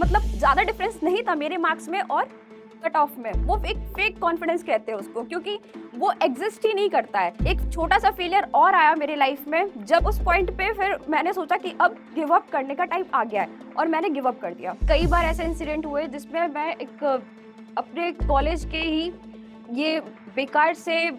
मतलब ज़्यादा डिफरेंस नहीं था मेरे मार्क्स में और कट ऑफ में। वो एक फेक कॉन्फिडेंस कहते हैं उसको, क्योंकि वो एग्जिस्ट ही नहीं करता है। एक छोटा सा फेलियर और आया मेरे लाइफ में, जब उस पॉइंट पे फिर मैंने सोचा कि अब गिव अप करने का टाइम आ गया है और मैंने गिव अप कर दिया। कई बार ऐसे इंसिडेंट हुए जिसमें मैं एक अपने कॉलेज के ही ये बेकार से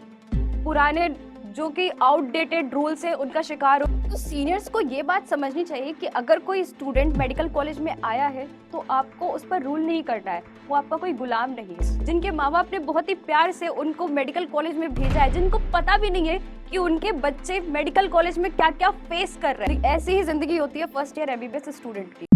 पुराने जो कि आउटडेटेड रूल्स है उनका शिकार हो। तो सीनियर्स को ये बात समझनी चाहिए कि अगर कोई स्टूडेंट मेडिकल कॉलेज में आया है तो आपको उस पर रूल नहीं करना है, वो आपका कोई गुलाम नहीं है। जिनके माँ बाप ने बहुत ही प्यार से उनको मेडिकल कॉलेज में भेजा है, जिनको पता भी नहीं है कि उनके बच्चे मेडिकल कॉलेज में क्या क्या फेस कर रहे हैं। ऐसी ही जिंदगी होती है फर्स्ट ईयर एमबीबीएस स्टूडेंट की।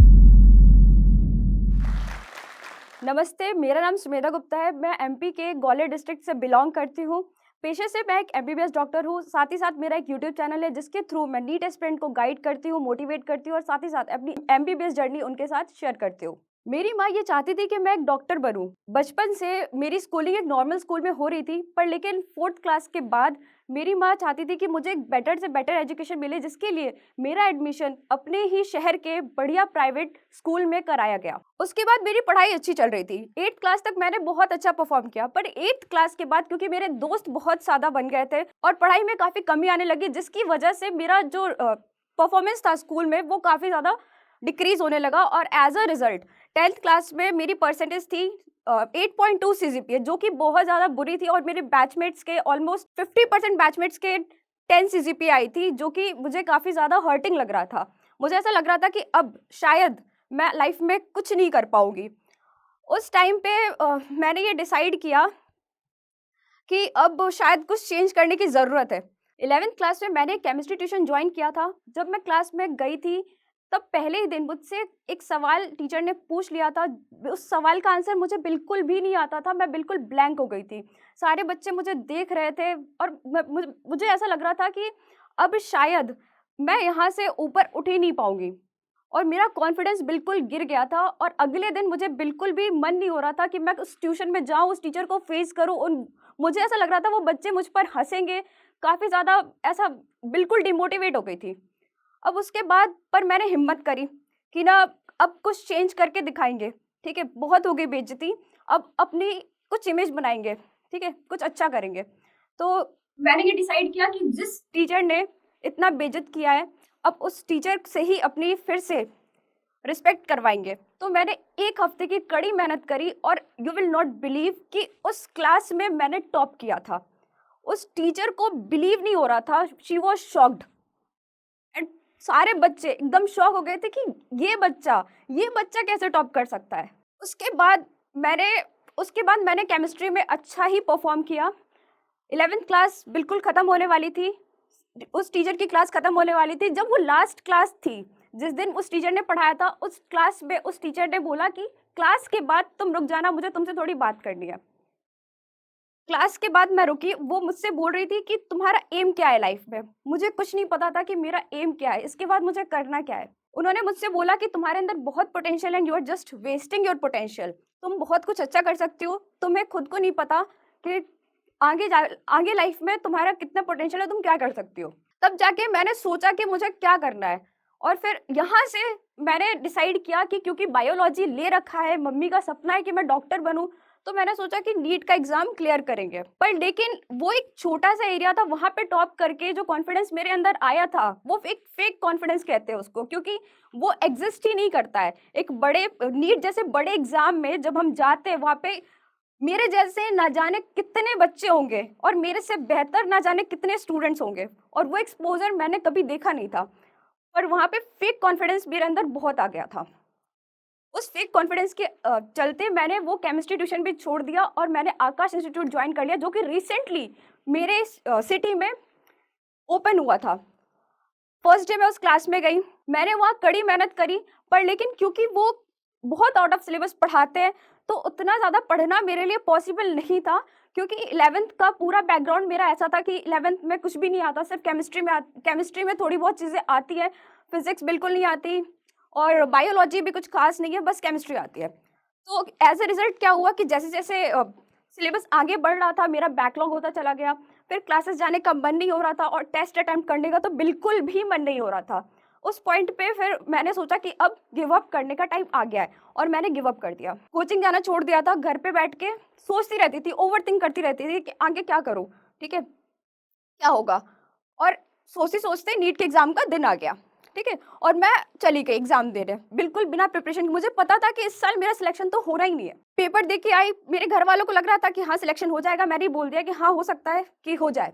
नमस्ते, मेरा नाम सुमेधा गुप्ता है। मैं एमपी के ग्वालियर डिस्ट्रिक्ट से बिलोंग करती हूँ। पेशे से मैं एक एमबीबीएस डॉक्टर हूँ। साथ ही साथ मेरा एक यूट्यूब चैनल है जिसके थ्रू मैं नीट एस्पिरेंट को गाइड करती हूँ, मोटिवेट करती हूँ और साथ ही साथ अपनी एमबीबीएस जर्नी उनके साथ शेयर करती हूँ। मेरी माँ ये चाहती थी कि मैं एक डॉक्टर बनूं। बचपन से मेरी स्कूलिंग एक नॉर्मल स्कूल में हो रही थी, पर लेकिन 4th क्लास के बाद मेरी माँ चाहती थी कि मुझे एक बेटर से बेटर एजुकेशन मिले, जिसके लिए मेरा एडमिशन अपने ही शहर के बढ़िया प्राइवेट स्कूल में कराया गया। उसके बाद मेरी पढ़ाई अच्छी चल रही थी। 8th क्लास तक मैंने बहुत अच्छा परफॉर्म किया, पर 8th क्लास के बाद क्योंकि मेरे दोस्त बहुत ज़्यादा बन गए थे और पढ़ाई में काफ़ी कमी आने लगी, जिसकी वजह से मेरा जो परफॉर्मेंस था स्कूल में वो काफ़ी ज़्यादा डिक्रीज होने लगा। और as a result 10th class में मेरी परसेंटेज थी 8.2 सीजीपीए, जो कि बहुत ज़्यादा बुरी थी और मेरे बैचमेट्स के ऑलमोस्ट 50% बैचमेट्स के 10 सीजीपीए आई थी, जो कि मुझे काफ़ी ज़्यादा हर्टिंग लग रहा था। मुझे ऐसा लग रहा था कि अब शायद मैं लाइफ में कुछ नहीं कर पाऊंगी। उस टाइम पे मैंने ये डिसाइड किया कि अब शायद कुछ चेंज करने की ज़रूरत है। 11th क्लास में मैंने केमिस्ट्री ट्यूशन ज्वाइन किया था। जब मैं क्लास में गई थी तब पहले ही दिन मुझसे एक सवाल टीचर ने पूछ लिया था। उस सवाल का आंसर मुझे बिल्कुल भी नहीं आता था। मैं बिल्कुल ब्लैंक हो गई थी। सारे बच्चे मुझे देख रहे थे और मुझे ऐसा लग रहा था कि अब शायद मैं यहाँ से ऊपर उठ ही नहीं पाऊंगी और मेरा कॉन्फिडेंस बिल्कुल गिर गया था। और अगले दिन मुझे बिल्कुल भी मन नहीं हो रहा था कि मैं उस ट्यूशन में जाऊँ, उस टीचर को फेस करूँ। मुझे ऐसा लग रहा था वो बच्चे मुझ पर हंसेंगे, काफ़ी ज़्यादा ऐसा बिल्कुल डिमोटिवेट हो गई थी। अब उसके बाद पर मैंने हिम्मत करी कि ना अब कुछ चेंज करके दिखाएंगे, ठीक है, बहुत हो गई बेइज्जती, अब अपनी कुछ इमेज बनाएंगे, ठीक है, कुछ अच्छा करेंगे। तो मैंने ये डिसाइड किया कि जिस टीचर ने इतना बेइज्जत किया है, अब उस टीचर से ही अपनी फिर से रिस्पेक्ट करवाएंगे। तो मैंने 1 हफ्ते की कड़ी मेहनत करी और यू विल नॉट बिलीव कि उस क्लास में मैंने टॉप किया था। उस टीचर को बिलीव नहीं हो रहा था, शी वॉज शॉक्ड एंड सारे बच्चे एकदम शॉक हो गए थे कि ये बच्चा कैसे टॉप कर सकता है। उसके बाद मैंने केमिस्ट्री में अच्छा ही परफॉर्म किया। 11th क्लास बिल्कुल ख़त्म होने वाली थी, उस टीचर की क्लास ख़त्म होने वाली थी। जब वो लास्ट क्लास थी, जिस दिन उस टीचर ने पढ़ाया था, उस क्लास में उस टीचर ने बोला कि क्लास के बाद तुम रुक जाना, मुझे तुमसे थोड़ी बात करनी है। क्लास के बाद मैं रुकी। वो मुझसे बोल रही थी कि तुम्हारा एम क्या है लाइफ में। मुझे कुछ नहीं पता था कि मेरा एम क्या है, इसके बाद मुझे करना क्या है। उन्होंने मुझसे बोला कि तुम्हारे अंदर बहुत पोटेंशियल है and you are just wasting your potential. तुम बहुत कुछ अच्छा कर सकती हो, तुम्हें खुद को नहीं पता कि आगे लाइफ में तुम्हारा कितना पोटेंशियल है, तुम क्या कर सकती हो। तब जाके मैंने सोचा कि मुझे क्या करना है और फिर यहाँ से मैंने डिसाइड किया कि क्योंकि बायोलॉजी ले रखा है, मम्मी का सपना है कि मैं डॉक्टर बनूं, तो मैंने सोचा कि नीट का एग्जाम क्लियर करेंगे। पर लेकिन वो एक छोटा सा एरिया था, वहां पे टॉप करके जो कॉन्फिडेंस मेरे अंदर आया था वो एक फेक कॉन्फिडेंस कहते हैं उसको, क्योंकि वो एग्जिस्ट ही नहीं करता है। एक बड़े नीट जैसे बड़े एग्जाम में जब हम जाते हैं, वहां पे मेरे जैसे ना जाने कितने बच्चे होंगे और मेरे से बेहतर ना जाने कितने स्टूडेंट्स होंगे, और वो एक्सपोजर मैंने कभी देखा नहीं था। पर वहां पे फेक कॉन्फिडेंस मेरे अंदर बहुत आ गया था। उस फेक कॉन्फिडेंस के चलते मैंने वो केमिस्ट्री ट्यूशन भी छोड़ दिया और मैंने आकाश इंस्टीट्यूट ज्वाइन कर लिया, जो कि रिसेंटली मेरे सिटी में ओपन हुआ था। फर्स्ट डे मैं उस क्लास में गई, मैंने वहाँ कड़ी मेहनत करी, पर लेकिन क्योंकि वो बहुत आउट ऑफ सिलेबस पढ़ाते हैं तो उतना ज़्यादा पढ़ना मेरे लिए पॉसिबल नहीं था, क्योंकि 11th का पूरा बैकग्राउंड मेरा ऐसा था कि 11th में कुछ भी नहीं आता, सिर्फ केमिस्ट्री में थोड़ी बहुत चीज़ें आती है, फिजिक्स बिल्कुल नहीं आती और बायोलॉजी भी कुछ खास नहीं है, बस केमिस्ट्री आती है। तो एज ए रिजल्ट क्या हुआ कि जैसे जैसे सिलेबस आगे बढ़ रहा था, मेरा बैकलॉग होता चला गया, फिर क्लासेस जाने का मन नहीं हो रहा था और टेस्ट अटेम्प्ट करने का तो बिल्कुल भी मन नहीं हो रहा था। उस पॉइंट पे फिर मैंने सोचा कि अब गिव अप करने का टाइम आ गया है और मैंने गिव अप कर दिया। कोचिंग जाना छोड़ दिया था, घर पे बैठ के सोचती रहती थी, ओवरथिंक करती रहती थी कि आगे क्या करूँ, ठीक है? क्या होगा? और सोचते-सोचते नीट के एग्ज़ाम का दिन आ गया, ठीक है? और मैं चली गई एग्ज़ाम देने, बिल्कुल बिना प्रिपरेशन के। मुझे पता था कि इस साल मेरा सिलेक्शन तो होना ही नहीं है। पेपर दे के आई, मेरे घर वालों को लग रहा था कि हाँ, सिलेक्शन हो जाएगा, मैंने ही बोल दिया कि हाँ, हो सकता है कि हो जाए।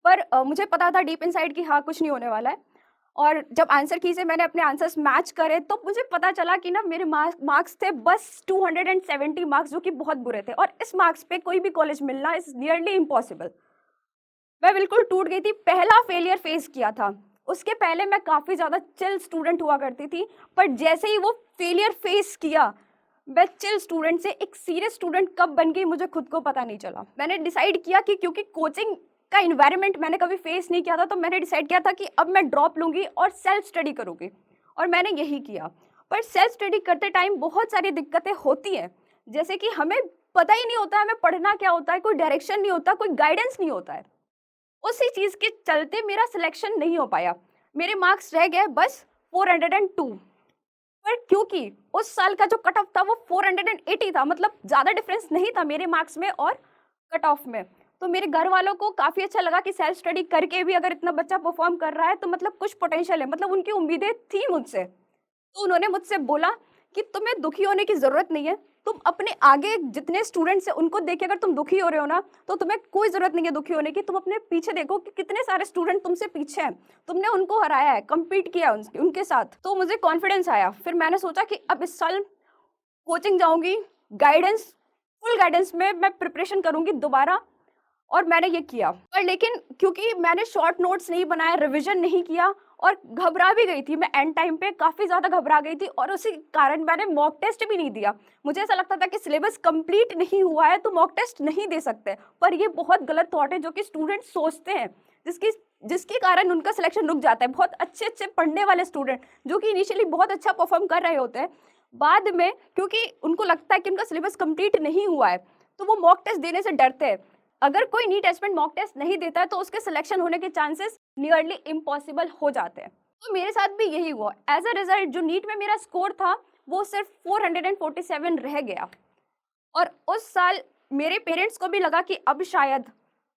पर मुझे पता था डीप इनसाइड कि हाँ, कुछ नहीं होने वाला है। और जब आंसर की से मैंने अपने आंसर्स मैच करे, तो मुझे पता चला कि ना मेरे मार्क्स थे बस 270 मार्क्स, जो कि बहुत बुरे थे, और इस मार्क्स पे कोई भी कॉलेज मिलना इज़ नियरली इम्पॉसिबल। मैं बिल्कुल टूट गई थी, पहला फेलियर फेस किया था। उसके पहले मैं काफ़ी ज़्यादा चिल स्टूडेंट हुआ करती थी, पर जैसे ही वो फेलियर फेस किया, मैं चिल स्टूडेंट से एक सीरियस स्टूडेंट कब बन गई मुझे खुद को पता नहीं चला। मैंने डिसाइड किया कि क्योंकि कोचिंग का एनवायरनमेंट मैंने कभी फेस नहीं किया था, तो मैंने डिसाइड किया था कि अब मैं ड्रॉप लूँगी और सेल्फ स्टडी करूँगी, और मैंने यही किया। पर सेल्फ स्टडी करते टाइम बहुत सारी दिक्कतें होती हैं, जैसे कि हमें पता ही नहीं होता है हमें पढ़ना क्या होता है, कोई डायरेक्शन नहीं होता, कोई गाइडेंस नहीं होता है। उसी चीज़ के चलते मेरा सिलेक्शन नहीं हो पाया। मेरे मार्क्स रह गए बस 402, पर क्योंकि उस साल का जो कट ऑफ था वो 480 था, मतलब ज़्यादा डिफरेंस नहीं था मेरे मार्क्स में और कट ऑफ में। तो मेरे घर वालों को काफ़ी अच्छा लगा कि सेल्फ स्टडी करके भी अगर इतना बच्चा परफॉर्म कर रहा है तो मतलब कुछ पोटेंशियल है, मतलब उनकी उम्मीदें थी मुझसे। तो उन्होंने मुझसे बोला कि तुम्हें दुखी होने की ज़रूरत नहीं है, तुम अपने आगे जितने स्टूडेंट्स हैं उनको देख के अगर तुम दुखी हो रहे हो ना, तो तुम्हें कोई ज़रूरत नहीं है दुखी होने की। तुम अपने पीछे देखो कि कितने सारे स्टूडेंट तुमसे पीछे हैं, तुमने उनको हराया है, कम्पीट किया है उनके साथ। तो मुझे कॉन्फिडेंस आया, फिर मैंने सोचा कि अब इस साल कोचिंग जाऊँगी, गाइडेंस फुल गाइडेंस में मैं प्रिपरेशन करूँगी दोबारा, और मैंने ये किया। पर लेकिन क्योंकि मैंने शॉर्ट नोट्स नहीं बनाए, रिवीजन नहीं किया, और घबरा भी गई थी मैं, एंड टाइम पे काफ़ी ज़्यादा घबरा गई थी, और उसी कारण मैंने मॉक टेस्ट भी नहीं दिया। मुझे ऐसा लगता था कि सिलेबस कंप्लीट नहीं हुआ है तो मॉक टेस्ट नहीं दे सकते, पर ये बहुत गलत थॉट है जो कि स्टूडेंट सोचते हैं, जिसकी जिसके कारण उनका सिलेक्शन रुक जाता है। बहुत अच्छे-अच्छे पढ़ने वाले स्टूडेंट जो कि इनिशियली बहुत अच्छा परफॉर्म कर रहे होते हैं, बाद में क्योंकि उनको लगता है कि उनका सिलेबस कंप्लीट नहीं हुआ है, तो वो मॉक टेस्ट देने से डरते हैं। अगर कोई नीट एस्पिरेंट मॉक टेस्ट नहीं देता है तो उसके सिलेक्शन होने के चांसेस नियरली इम्पॉसिबल हो जाते हैं। तो मेरे साथ भी यही हुआ। एज अ रिजल्ट जो नीट में मेरा स्कोर था वो सिर्फ 447 रह गया, और उस साल मेरे पेरेंट्स को भी लगा कि अब शायद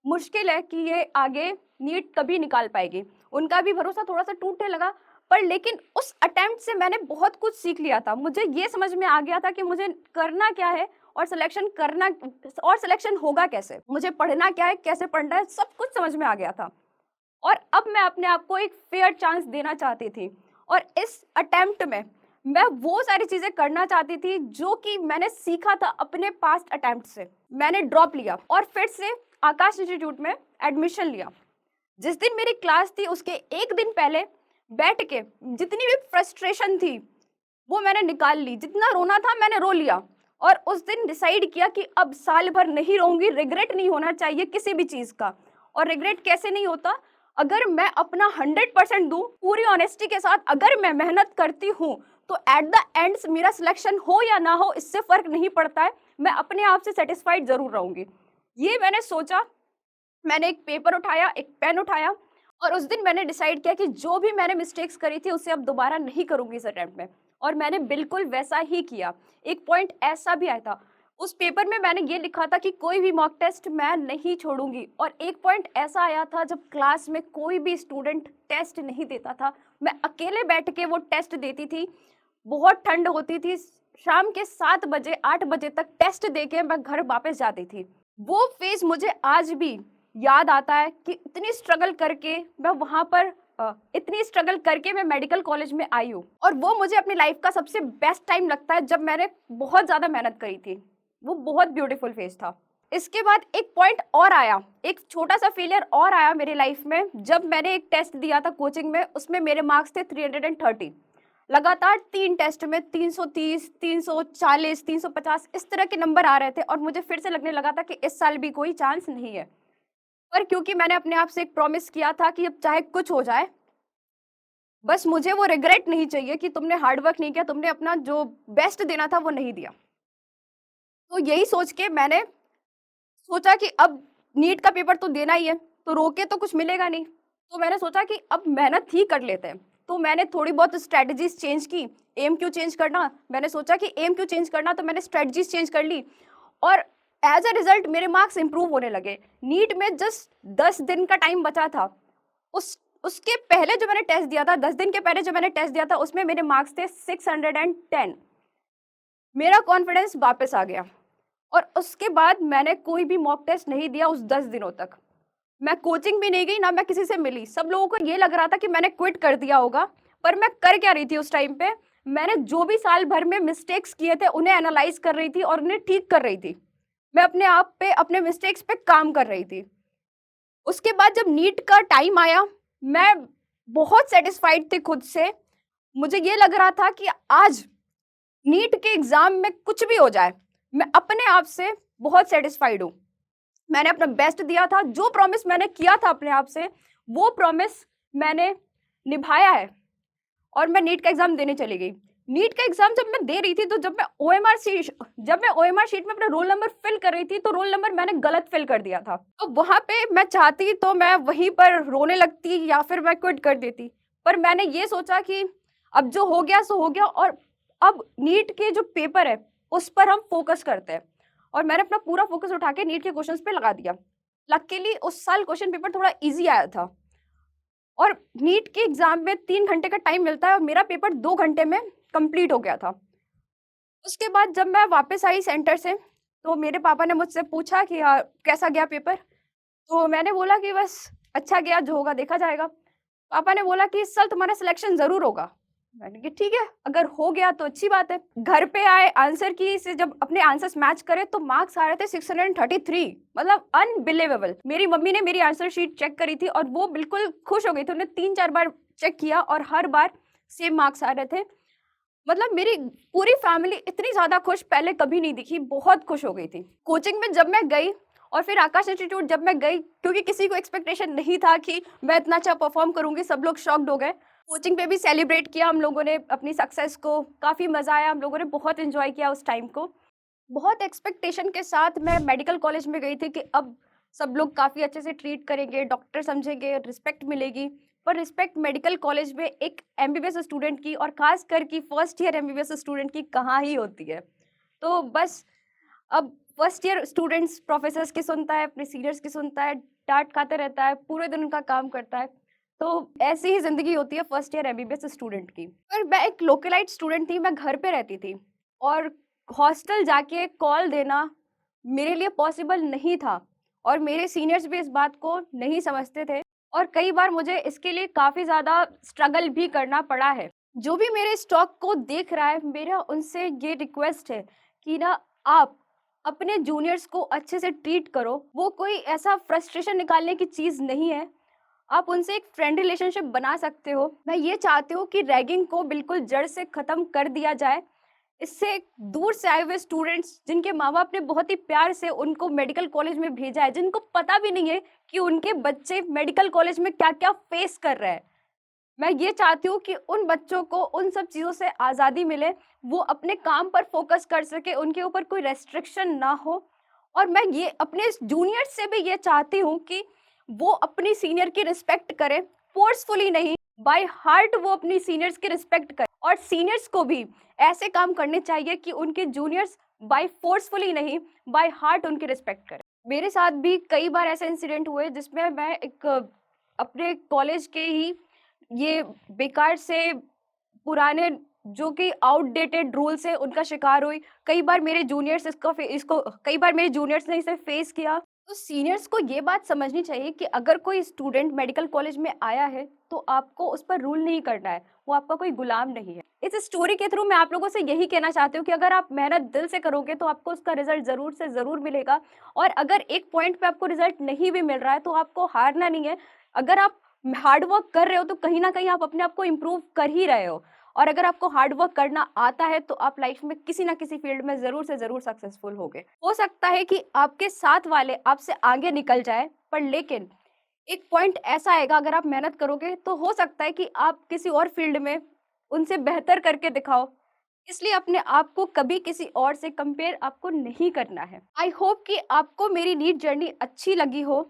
मुश्किल है कि ये आगे नीट कभी निकाल पाएगी। उनका भी भरोसा थोड़ा-सा टूटने लगा, पर लेकिन उस अटेम्प्ट से मैंने बहुत कुछ सीख लिया था। मुझे ये समझ में आ गया था कि मुझे करना क्या है और सिलेक्शन होगा कैसे। मुझे पढ़ना क्या है, कैसे पढ़ना है, सब कुछ समझ में आ गया था। और अब मैं अपने आप को एक फेयर चांस देना चाहती थी, और इस अटेम्प्ट में मैं वो सारी चीज़ें करना चाहती थी जो कि मैंने सीखा था अपने पास्ट अटेम्प्ट से। मैंने ड्रॉप लिया और फिर से आकाश इंस्टीट्यूट में एडमिशन लिया। जिस दिन मेरी क्लास थी उसके एक दिन पहले बैठ के जितनी भी फ्रस्ट्रेशन थी वो मैंने निकाल ली, जितना रोना था मैंने रो लिया, और उस दिन डिसाइड किया कि अब साल भर नहीं रहूंगी। रिग्रेट नहीं होना चाहिए किसी भी चीज़ का, और रिग्रेट कैसे नहीं होता, अगर मैं अपना 100% दूं पूरी ऑनेस्टी के साथ, अगर मैं मेहनत करती हूँ तो एट द एंड मेरा सिलेक्शन हो या ना हो इससे फर्क नहीं पड़ता है, मैं अपने आप से सेटिस्फाइड जरूर रहूंगी। ये मैंने सोचा। मैंने एक पेपर उठाया, एक पेन उठाया, और उस दिन मैंने डिसाइड किया कि जो भी मैंने मिस्टेक्स करी थी उसे अब दोबारा नहीं करूंगी इस अटेम्प्ट में, और मैंने बिल्कुल वैसा ही किया। एक पॉइंट ऐसा भी आया था उस पेपर में, मैंने ये लिखा था कि कोई भी मॉक टेस्ट मैं नहीं छोड़ूंगी, और एक पॉइंट ऐसा आया था जब क्लास में कोई भी स्टूडेंट टेस्ट नहीं देता था, मैं अकेले बैठ के वो टेस्ट देती थी। बहुत ठंड होती थी, शाम के 7 बजे 8 बजे तक टेस्ट दे के मैं घर वापस जाती थी। वो फेज मुझे आज भी याद आता है कि इतनी स्ट्रगल करके मैं वहाँ पर इतनी स्ट्रगल करके मैं मेडिकल कॉलेज में आई हूँ, और वो मुझे अपनी लाइफ का सबसे बेस्ट टाइम लगता है जब मैंने बहुत ज़्यादा मेहनत करी थी। वो बहुत ब्यूटीफुल फेज था। इसके बाद एक पॉइंट और आया, एक छोटा सा फेलियर और आया मेरी लाइफ में, जब मैंने एक टेस्ट दिया था कोचिंग में, उसमें मेरे मार्क्स थे 330। लगातार 3 टेस्ट में 330, 340, 350 इस तरह के नंबर आ रहे थे, और मुझे फिर से लगने लगा था कि इस साल भी कोई चांस नहीं है। पर क्योंकि मैंने अपने आप से एक प्रॉमिस किया था कि अब चाहे कुछ हो जाए, बस मुझे वो रिग्रेट नहीं चाहिए कि तुमने हार्ड वर्क नहीं किया, तुमने अपना जो बेस्ट देना था वो नहीं दिया। तो यही सोच के मैंने सोचा कि अब नीट का पेपर तो देना ही है, तो रोके तो कुछ मिलेगा नहीं। तो मैंने सोचा कि अब मेहनत ही कर लेते हैं। तो मैंने थोड़ी बहुत स्ट्रेटजीज चेंज की। एम क्यों चेंज करना, मैंने सोचा कि एम क्यों चेंज करना, तो मैंने स्ट्रेटजीज चेंज कर ली और एज अ रिजल्ट मेरे मार्क्स इंप्रूव होने लगे। नीट में जस्ट 10 दिन का टाइम बचा था। उसके पहले जो मैंने टेस्ट दिया था, 10 दिन के पहले जो मैंने टेस्ट दिया था, उसमें मेरे मार्क्स थे 610। मेरा कॉन्फिडेंस वापस आ गया और उसके बाद मैंने कोई भी मॉक टेस्ट नहीं दिया उस 10 दिनों तक। मैं कोचिंग भी नहीं गई, ना मैं किसी से मिली। सब लोगों को ये लग रहा था कि मैंने क्विट कर दिया होगा, पर मैं कर क्या रही थी उस टाइम पे? मैंने जो भी साल भर में मिस्टेक्स किए थे उन्हें एनालाइज कर रही थी और उन्हें ठीक कर रही थी। मैं अपने आप पे, अपने मिस्टेक्स पे काम कर रही थी। उसके बाद जब नीट का टाइम आया, मैं बहुत सेटिस्फाइड थी खुद से। मुझे ये लग रहा था कि आज नीट के एग्जाम में कुछ भी हो जाए, मैं अपने आप से बहुत सेटिस्फाइड हूँ। मैंने अपना बेस्ट दिया था, जो प्रॉमिस मैंने किया था अपने आप से, वो प्रॉमिस मैंने निभाया है और मैं नीट का एग्जाम देने चली गई। नीट का एग्जाम जब मैं दे रही थी, तो जब मैं ओएमआर शीट में अपना रोल नंबर फिल कर रही थी, तो रोल नंबर मैंने गलत फिल कर दिया था। तो वहां पे मैं चाहती तो मैं वहीं पर रोने लगती या फिर मैं क्विट कर देती, पर मैंने ये सोचा कि अब जो हो गया सो हो गया, और अब नीट के जो पेपर है उस पर हम फोकस करते हैं। और मैंने अपना पूरा फोकस उठा के नीट के क्वेश्चंस पे लगा दिया। लकीली उस साल क्वेश्चन पेपर थोड़ा इजी आया था और नीट के एग्जाम में 3 घंटे का टाइम मिलता है और मेरा पेपर 2 घंटे में कंप्लीट हो गया था। उसके बाद जब मैं वापस आई सेंटर से, तो मेरे पापा ने मुझसे पूछा कि कैसा गया पेपर? तो मैंने बोला कि बस अच्छा गया, जो होगा देखा जाएगा। पापा ने बोला कि इस साल तुम्हारा सिलेक्शन ज़रूर होगा। मैंने कहा ठीक है, अगर हो गया तो अच्छी बात है। घर पे आए, आंसर की से जब अपने आंसर्स मैच करे तो मार्क्स आ रहे थे 633, मतलब अनबिलीवेबल। मेरी मम्मी ने मेरी आंसर शीट चेक करी थी और वो बिल्कुल खुश हो गई थी। उन्होंने 3-4 बार चेक किया और हर बार सेम मार्क्स आ रहे थे। मतलब मेरी पूरी फैमिली इतनी ज़्यादा खुश पहले कभी नहीं दिखी, बहुत खुश हो गई थी। कोचिंग में जब मैं गई और फिर आकाश इंस्टीट्यूट जब मैं गई, क्योंकि किसी को एक्सपेक्टेशन नहीं था कि मैं इतना अच्छा परफॉर्म करूंगी, सब लोग शॉक्ड हो गए। कोचिंग पे भी सेलिब्रेट किया हम लोगों ने अपनी सक्सेस को, काफ़ी मज़ा आया, हम लोगों ने बहुत एंजॉय किया उस टाइम को। बहुत एक्सपेक्टेशन के साथ मैं मेडिकल कॉलेज में गई थी कि अब सब लोग काफ़ी अच्छे से ट्रीट करेंगे, डॉक्टर समझेंगे, रिस्पेक्ट मिलेगी। पर रिस्पेक्ट मेडिकल कॉलेज में एक एमबीबीएस स्टूडेंट की, और खास कर की फर्स्ट ईयर एमबीबीएस स्टूडेंट की, कहाँ ही होती है। तो बस अब फर्स्ट ईयर स्टूडेंट्स प्रोफेसर्स की सुनता है, अपने सीनियर्स की सुनता है, डांट खाते रहता है, पूरे दिन उनका काम करता है। तो ऐसी ही जिंदगी होती है फर्स्ट ईयर एमबीबीएस स्टूडेंट की। पर मैं एक लोकलाइट स्टूडेंट थी, मैं घर पे रहती थी और हॉस्टल जाके कॉल देना मेरे लिए पॉसिबल नहीं था और मेरे सीनियर्स भी इस बात को नहीं समझते थे और कई बार मुझे इसके लिए काफ़ी ज़्यादा स्ट्रगल भी करना पड़ा है। जो भी मेरे स्टॉक को देख रहा है, मेरा उनसे ये रिक्वेस्ट है कि ना, आप अपने जूनियर्स को अच्छे से ट्रीट करो। वो कोई ऐसा फ्रस्ट्रेशन निकालने की चीज़ नहीं है, आप उनसे एक फ्रेंड रिलेशनशिप बना सकते हो। मैं ये चाहती हूँ कि रैगिंग को बिल्कुल जड़ से ख़त्म कर दिया जाए। इससे दूर से आए हुए स्टूडेंट्स, जिनके माँ बाप ने बहुत ही प्यार से उनको मेडिकल कॉलेज में भेजा है, जिनको पता भी नहीं है कि उनके बच्चे मेडिकल कॉलेज में क्या क्या फेस कर रहे हैं, मैं ये चाहती हूँ कि उन बच्चों को उन सब चीज़ों से आज़ादी मिले, वो अपने काम पर फोकस कर सके, उनके ऊपर कोई रेस्ट्रिक्शन ना हो। और मैं ये अपने जूनियर से भी ये चाहती हूँ कि वो अपनी सीनियर की रिस्पेक्ट करें, फोर्सफुली नहीं, बाय हार्ट वो अपनी सीनियर्स की रिस्पेक्ट करें। और सीनियर्स को भी ऐसे काम करने चाहिए कि उनके जूनियर्स बाय फोर्सफुली नहीं, बाय हार्ट उनकी रिस्पेक्ट करें। मेरे साथ भी कई बार ऐसे इंसिडेंट हुए जिसमें मैं एक अपने कॉलेज के ही ये बेकार से पुराने, जो कि आउटडेटेड रूल्स है, उनका शिकार हुई। कई बार मेरे जूनियर्स इसको कई बार मेरे जूनियर्स ने इसे फेस किया। तो सीनियर्स को ये बात समझनी चाहिए कि अगर कोई स्टूडेंट मेडिकल कॉलेज में आया है तो आपको उस पर रूल नहीं करना है, वो आपका कोई गुलाम नहीं है। इस स्टोरी के थ्रू मैं आप लोगों से यही कहना चाहती हूँ कि अगर आप मेहनत दिल से करोगे तो आपको उसका रिजल्ट ज़रूर से ज़रूर मिलेगा। और अगर एक पॉइंट पे आपको रिजल्ट नहीं भी मिल रहा है तो आपको हारना नहीं है। अगर आप हार्ड वर्क कर रहे हो तो कहीं ना कहीं आप अपने आप को इम्प्रूव कर ही रहे हो। और अगर आपको हार्ड वर्क करना आता है तो आप लाइफ में किसी ना किसी फील्ड में ज़रूर से ज़रूर सक्सेसफुल होगे। हो सकता है कि आपके साथ वाले आपसे आगे निकल जाए, पर लेकिन एक पॉइंट ऐसा आएगा, अगर आप मेहनत करोगे तो हो सकता है कि आप किसी और फील्ड में उनसे बेहतर करके दिखाओ। इसलिए अपने आप को कभी किसी और से कंपेयर आपको नहीं करना है। आई होप कि आपको मेरी नीट जर्नी अच्छी लगी हो।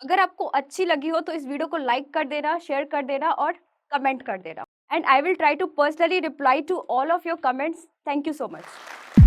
अगर आपको अच्छी लगी हो तो इस वीडियो को लाइक कर देना, शेयर कर देना और कमेंट कर देना, and I will try to personally reply to all of your comments. Thank you so much.